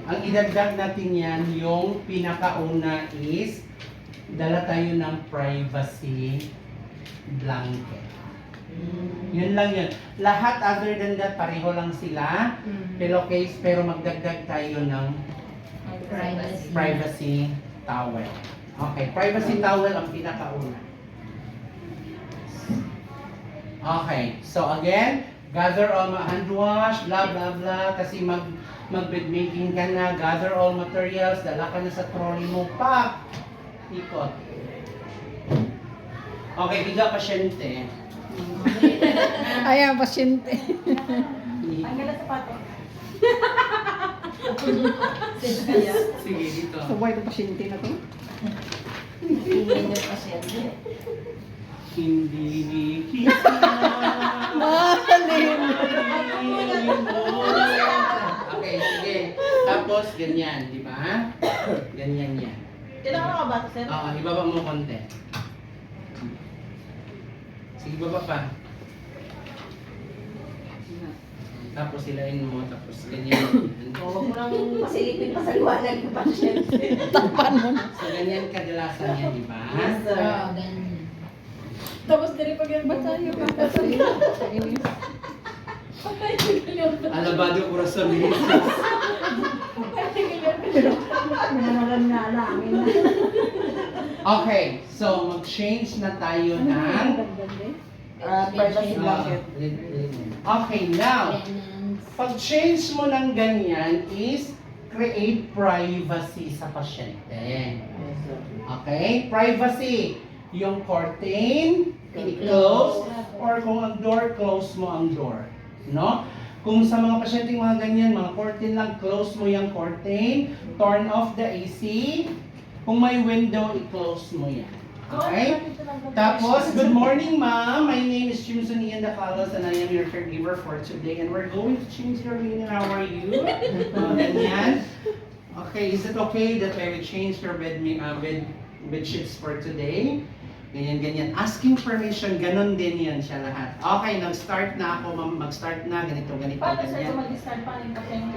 Ang idagdag natin yan, yung pinakauna is dala tayo ng privacy blanket. Yun lang yun. Lahat other than that, pareho lang sila. Pillowcase, pero magdagdag tayo ng privacy towel. Okay, privacy towel ang pinakauna. Okay, so again, gather all hand wash, blah blah blah, kasi mag-bed making ka na, gather all materials, dala ka na sa trolley mo, pak! Ikot. Okay, biga pasyente. Ayan, pasyente. Tanggal ang sapato. Sige, dito. Sabay ko pasyente na to. Hindi yung pasyente. Hindi kita Mahalin. Okay, sige. Tapos, ganyan, di ba? Ganyan yan. Kailangan ka ba ito, sir? Oo, ibaba mo konti. Sige, baba pa. Tapos silain mo, tapos ganyan. Huwag mo nang pasilipin pa sa liwanag ng pasyente. Tapan mo na. So, ganyan kadalasan yan, di ba? Yes, sir. ganyan. Tapos diri pag yan ba tayo? Alabado corazon ni Jesus. Nanalan na namin. Okay, so mag-change na tayo ng... Privacy blanket. Okay, now, pag-change mo ng ganyan is create privacy sa pasyente. Okay? Privacy. Yung curtain, i-close, or kung ang door, close mo ang door. No? Kung sa mga pasyenteng mga ganyan, mga curtain lang, close mo yung curtain, turn off the AC. Kung may window, i-close mo yan. Okay? Tapos, good morning, ma'am. My name is Jimson Ian Dacalos and I am your caregiver for today. And we're going to change your room. How are you? Ganyan. Okay, is it okay that I will change your bed sheets for today? Ganyan, ganyan. Asking permission, ganon din yan siya lahat. Okay, nag-start na ako, ma'am. Mag-start na, ganito, Paano, sir, ganyan. kung mag-discard pa rin pasyente?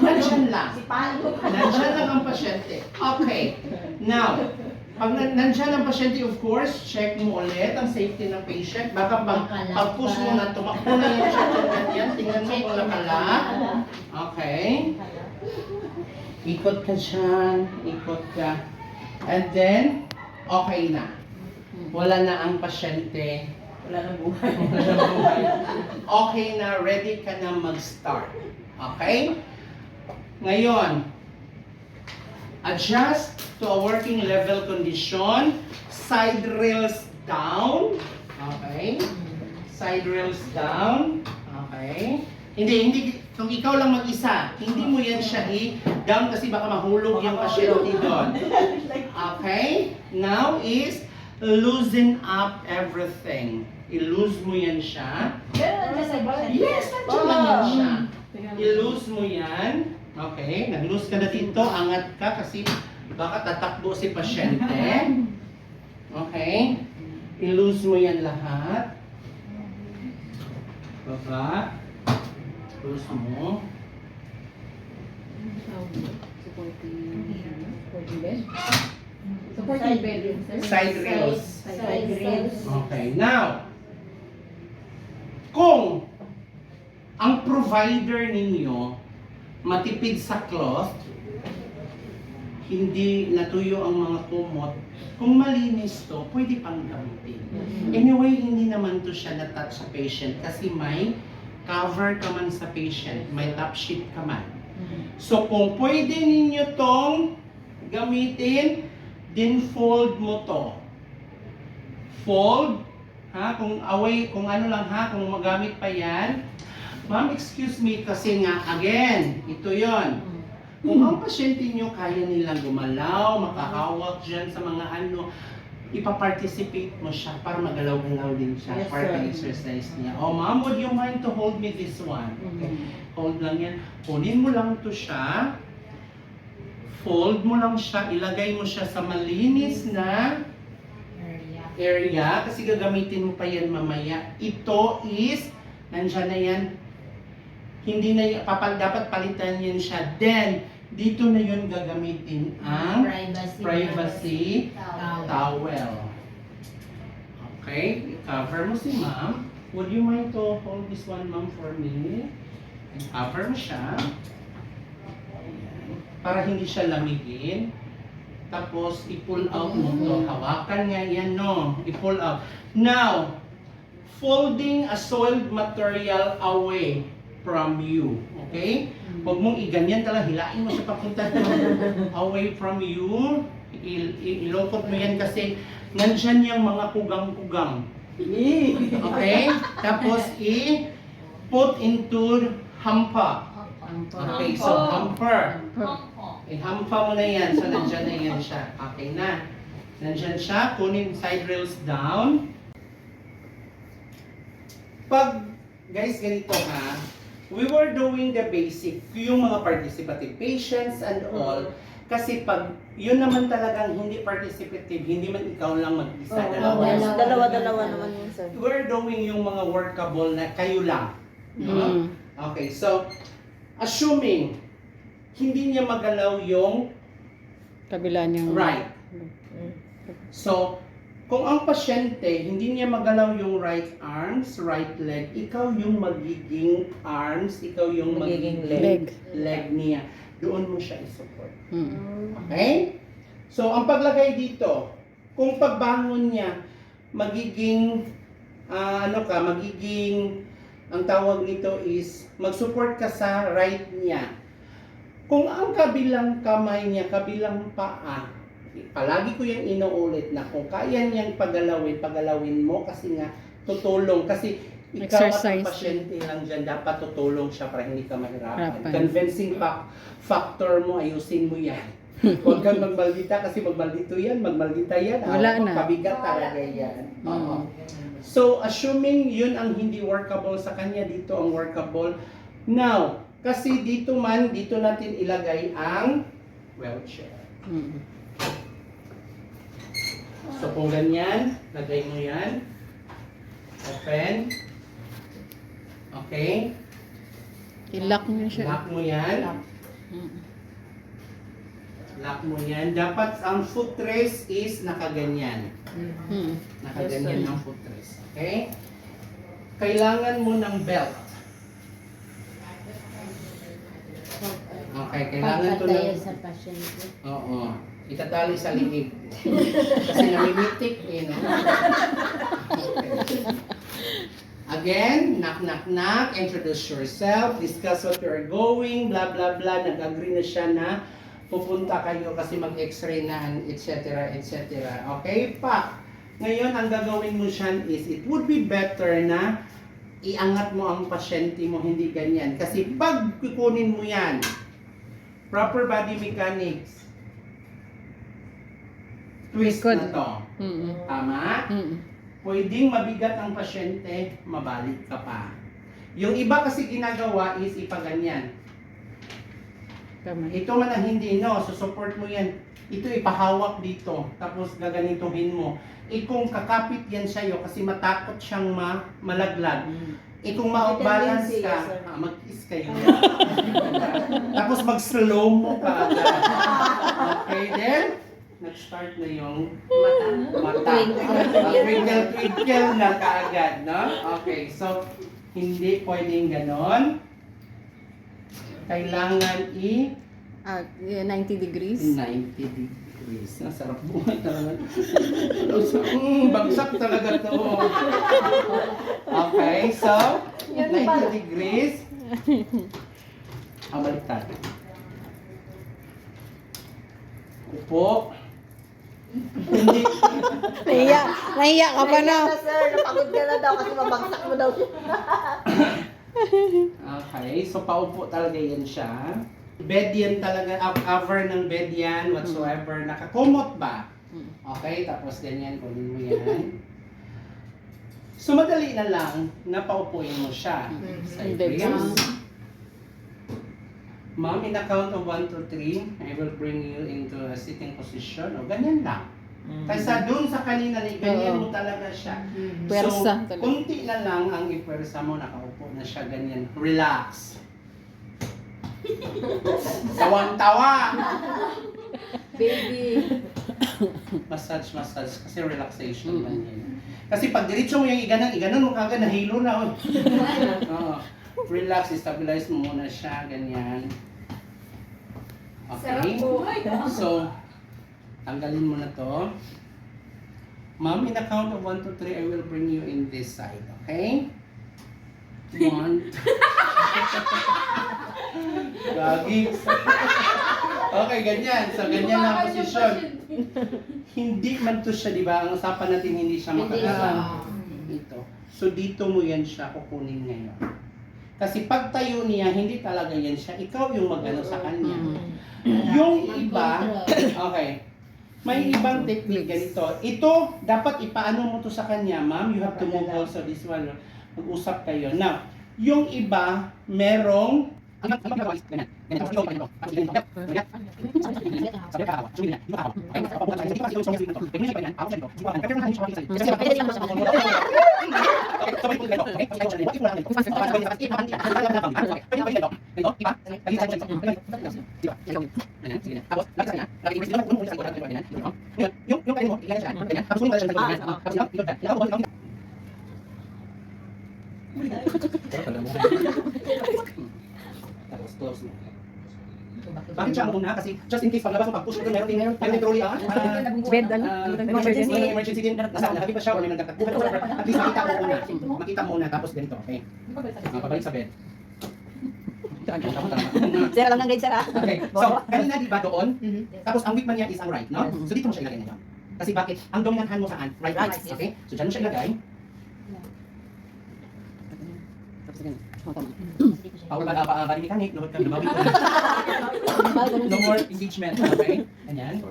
Nandyan lang. Si Paano pa. Nandyan lang ang pasyente. Okay. Now, pag nandyan ang pasyente, of course, check mo ulit ang safety ng patient. Baka pag-push mo na, tumakbo na yung siya kung ganyan. Tingnan mo kung nakala. Okay. Ikot ka dyan. Ikot ka. And then, okay na. Wala na ang pasyente. Wala nang buhay. Wala na buhay. Okay na, ready ka na mag-start. Okay? Ngayon, adjust to a working level condition. Side rails down. Okay? Side rails down. Okay? Hindi, kung ikaw lang mag-isa, hindi mo yan siya i-down kasi baka mahulog yung pasyente doon. Okay? Now is loosen up everything. I-loose mo yan siya. Pero nandiyan sa iba. Yes, nandiyan lang yan siya. I-loose mo yan. Okay, nag-loose ka na dito, angat ka kasi baka tatakbo si pasyente. Okay, i-loose mo yan lahat. Baba. Loose mo. Supporting bed, sir. Side rails. Side rails. Okay, now, kung ang provider ninyo matipid sa cloth, hindi natuyo ang mga kumot, kung malinis to, pwede pang gamitin. Anyway, hindi naman to siya na-touch sa patient kasi may cover ka man sa patient, may top sheet ka man. So kung pwede ninyo tong gamitin, din fold mo to. Fold, ha? Kung away, kung ano lang ha, kung magamit pa yan. Ma'am, excuse me, kasi nga, again, ito yon. Kung ang pasyente nyo kaya nilang gumalaw, makahawak dyan sa mga ano, ipaparticipate mo siya para magalaw-galaw din siya. Yes, Part sir. ng exercise niya. Oh, ma'am, would you mind to hold me this one? Okay. Hold lang yan. Kunin mo lang to siya. Fold mo lang siya. Ilagay mo siya sa malinis na area kasi gagamitin mo pa yan mamaya. Ito is Nandyan na yan. Hindi na yan, dapat palitan yan siya. Then, dito na yun gagamitin ang privacy towel. Okay, cover mo si ma'am. Would you mind to hold this one, ma'am, for me? And cover mo siya. Ayan. Para hindi siya lamigin. Tapos, i-pull out mo to. Hawakan nga yan, no? I-pull out. Now, folding a soiled material away from you. Okay? Huwag mong iganyan talaga. Hilain mo siya papunta away from you. Ilokot mo yan kasi nandyan yung mga kugang-kugang. Okay? Tapos, i-put into hamper. Okay, so hamper. Ihampa mo na yan. So, nandyan na yan siya. Okay na. Nandyan siya. Kunin side rails down. Pag, guys, ganito ha. We were doing the basic. Yung mga participative patients and all. Kasi pag yun naman talagang hindi participative, hindi man ikaw lang mag-isa. Dalawa-dalawa naman yun, sir. We're doing yung mga workable na kayo lang. No? Okay, so, assuming hindi niya magalaw yung Kabila niyang... right. So, kung ang pasyente, hindi niya magalaw yung right arms, right leg, ikaw yung magiging arms, ikaw yung magiging leg niya. Doon mo siya i-support. Okay? So, ang paglagay dito, kung pagbangon niya, magiging, ang tawag nito is, mag-support ka sa right niya. Kung ang kabilang kamay niya, kabilang paa, palagi ko yung inuulit na kung kaya niyang pagalawin mo kasi nga tutulong. Kasi ikaw at ang pasyente lang dyan, dapat tutulong siya para hindi ka mahirapan. Convincing factor mo, ayusin mo yan. Huwag kang magmaldita kasi magmaldita yan. Wala na. Pabigat talaga yan. So, assuming yun ang hindi workable sa kanya, dito ang workable. Now, kasi dito natin ilagay ang wheelchair. So kung ganyan, lagay mo yan. Open. Okay. I-lock niyo siya. Lock mo yan. Lock mo yan. Dapat ang footrest is nakaganyan. Nakaganyan ang footrest. Okay? Kailangan mo ng belt. Okay, kailangan to ng... sa pasyente. Oo. Itatali sa liig. Kasi namimitik eh, no? Okay. Again, knock, knock, knock. Introduce yourself. Discuss what you're going. Blah, blah, blah. Nag-agree na siya na pupunta kayo kasi mag-x-ray na, etc., etc. Okay, pa. Ngayon, ang gagawin mo siya is, it would be better na iangat mo ang pasyente mo, hindi ganyan. Kasi pag kukunin mo yan, proper body mechanics, twist na to. Tama? Pwedeng mabigat ang pasyente, mabalik ka pa. Yung iba kasi ginagawa is ipaganyan. Ito man ang hindi, no? Support mo yan. Ito ipahawak dito, tapos gaganituhin mo. Kung kakapit yan sa'yo kasi matakot siyang malaglag. Kung ma-balance ka, mag-kiss kayo. Tapos mag-slow mo ka agad. Okay, then, nag-start na yung mata. Twinkle-twinkle na kaagad, no? Okay, so, hindi pwedeng ganon. Kailangan 90 degrees. 90 degrees. Nasarap buhay talaga. Bagsak talaga to. Okay, so, 90 degrees. Baliktad. Upo. Hindi. Nahiya ka pa na. Sir, napagod ka na daw kasi mabagsak mo daw siya. Okay, so paupo talaga yan siya. Bed yan talaga, cover ng bed yan, whatsoever. Nakakumot ba? Okay, tapos ganyan, kunin mo yan. So madali na lang na paupuin mo siya. Side rails. Ma'am, in a count of 1 to 3, I will bring you into a sitting position. O ganyan lang. Kaysa dun sa kanina, ganyan mo talaga siya. Pwersa So, talaga. kunti na lang ang ipwersa mo, nakaupo na siya ganyan. Relax. Tawang-tawa. Baby. Massage. Kasi relaxation lang yun. Kasi pag diretso mo yung iganan mo kagad, nahilo na. Oh. Oo. Relax, stabilize mo muna siya, ganyan. Okay? So, tanggalin mo na to. Ma'am, in the count of 1, 2, 3, I will bring you in this side. Okay? 1. Gagi. Okay, ganyan. So, ganyan na ang posisyon. Hindi man to siya, di ba? Ang usapan natin, hindi siya makakasama. Dito. So, dito mo yan siya kukunin ngayon. Kasi pag tayo niya, hindi talaga yan siya. Ikaw yung mag-ano sa kanya. Yung iba, okay. May ibang technique ganito. Ito, dapat ipaano mo to sa kanya, ma'am. You have to move also this one. Mag-usap kayo. Now, yung iba, merong close mo. Bakit siya muna? Kasi just in case paglabas mo pag-push ko meron trolley Bed, ano? emergency din. Nasa nakabig pa siya or may nagtatakbuhan or at least makita mo muna. Makita mo muna tapos ganito, okay? Pabalik sa bed. Sira lang ng grade, sir, ah. Okay, so kanina di ba doon? Tapos ang weak man niya is ang right, no? So dito mo siya ilagay ngayon. Kasi bakit? Ang dominant hand mo saan? Right. Okay? So dyan mo siya ilagay. Power body mechanic, luhod ka, lumawi ko. No more engagement, okay? Ganyan.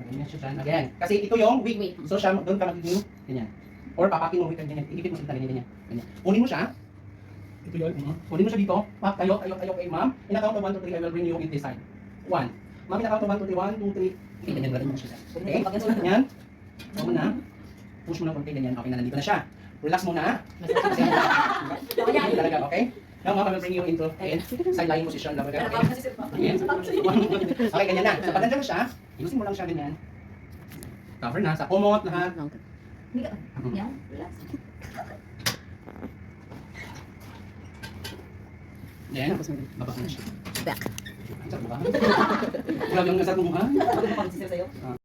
Ganyan siya dyan. Again. Kasi ito yung weak. So siya, doon ka magiging ganyan. Or papakin mo weak ka ganyan. Ikipit mo sila ganyan. Unin mo siya. Ito yun. Unin mo siya dito. Tayo kay ma'am. In a count of 1, 2, 3, I will bring you in this side. 1. Ma'am, in a count of 1, 2, 3, 1, 2, 3. Okay, ganyan mo siya. Okay? Ganyan. Huwag mo na. Push mo na konti ganyan. Okay na, nandito na siya. Relax muna. Ganyan talaga, okay? Now, ma'am, I will bring you into side lying position. Okay, ganyan na. So, pag nandiyan mo siya, ilusin mo lang siya ganyan. Cover na, sa kumot lahat. Yan, relax. Then, baba na siya. Back. Grabe yung nasa mukha. Ano pang sisir sa'yo?